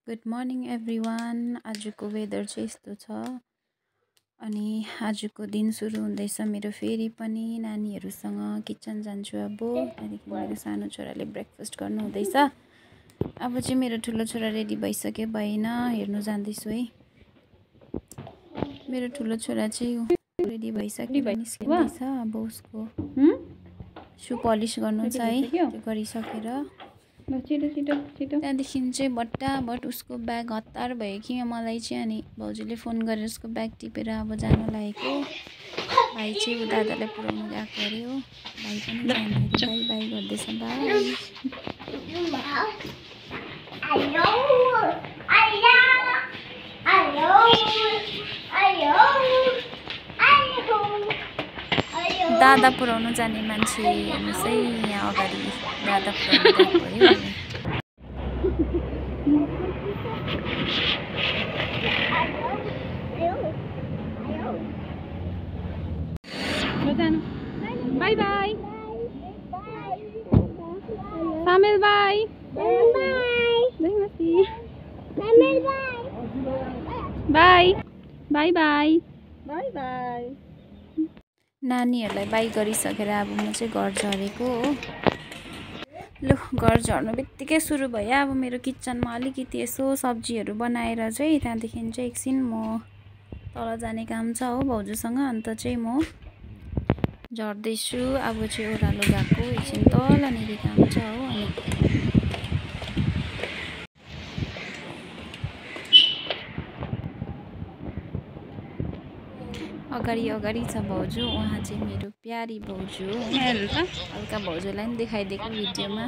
Good morning everyone. आजको weather चाहिँ यस्तो छ अनि आजको दिन सुरु हुँदैछ मेरो फेरि पनि नानीहरूसँग किचन जान्छु। अब त्यहाँदेखि मेरो सानो छोराले ब्रेकफास्ट गर्नु हुँदैछ। अब चाहिँ मेरो ठुलो छोरा रेडी भइसक्यो भएन हेर्नु जाँदैछु है। मेरो ठुलो छोरा चाहिँ रेडी भइसक्यो निस्किँदैछ। अब उसको सु पलिस गर्नु छ है, त्यो गरिसकेर त्यहाँदेखि चाहिँ बट्टाबट उसको ब्याग हतार भयो कि मलाई चाहिँ। अनि भाउजूले फोन गरेर उसको ब्याग टिपेर अब जानु लागेको। भाइ चाहिँ दादालाई पुऱ्याउनु गएको अरे हो। भाइ पनि जानु बाई बाई गर्दैछ। दादा पुऱ्याउनु जाने मान्छे हेर्नुहोस् है, यहाँ अगाडि दादा पुऱ्याउनु गएको अरे। बाई बाई सामेल by by by by by by. नानीहरूलाई बाई गरिसकेर अब म चाहिँ घर झरेको हो। लु घर झर्नु बित्तिकै सुरु भयो अब मेरो किचनमा अलिकति यसो सब्जीहरू बनाएर चाहिँ त्यहाँदेखि चाहिँ एकछिन म तल जाने काम छ हो भाउजूसँग। अन्त चाहिँ म झर्दैछु। अब चाहिँ ओह्रालो गएको एकछिन तलनिर काम छ हो। अनि अगाडि छ भाउजू, उहाँ चाहिँ मेरो प्यारी भाउजू हो। हल्का भाउजूलाई पनि देखाइदिएको भिडियोमा।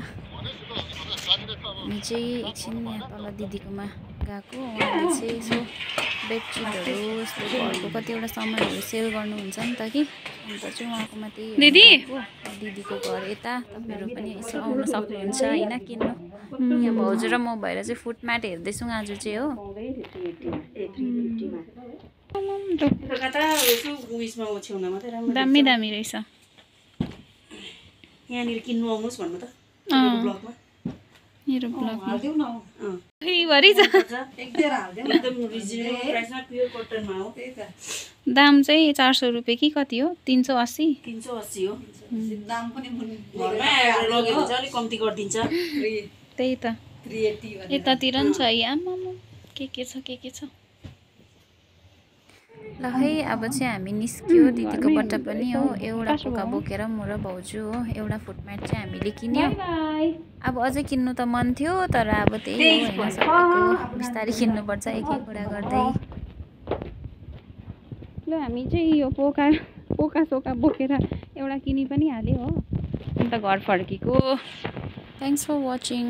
हामी चाहिँ एकछिन यहाँ तल दिदीकोमा गएको। उहाँले चाहिँ यसो बेडसिटहरू यस्तो घरको कतिवटा सामानहरू सेल गर्नुहुन्छ नि त कि। अन्त चाहिँ उहाँकोमा त्यही दिदीको घर यता। तपाईँहरू पनि यसो आउन सक्नुहुन्छ होइन किन्नु। यहाँ भाउजू र म भएर चाहिँ फुट म्याट हेर्दैछौँ आज चाहिँ हो। दामी दामी रहेछ। यहाँनिर किन्नु आउनुहोस् भन्नु त ब्लगमा। मेरो ब्लगमा दाम चाहिँ 400 रुपियाँ कि कति हो? 380 हो। दाम पनि अलिक कम्ती गरिदिन्छ। त्यही त यतातिर नि छ। आमा के छ ल है अब चाहिँ हामी निस्क्यो दिदीकोबाट पनि हो। एउटा पोका बोकेर म र भाउजू हो। एउटा फुटम्याट चाहिँ हामीले किन्यो। अब अझै किन्नु त मन थियो तर अब त्यही हो होइन सबैको बिस्तारै किन्नुपर्छ एक एक कुरा गर्दै। ल हामी चाहिँ यो पोका सोका बोकेर एउटा किनी पनि हाल्यो हो। अन्त घर फर्केको। Thanks for watching.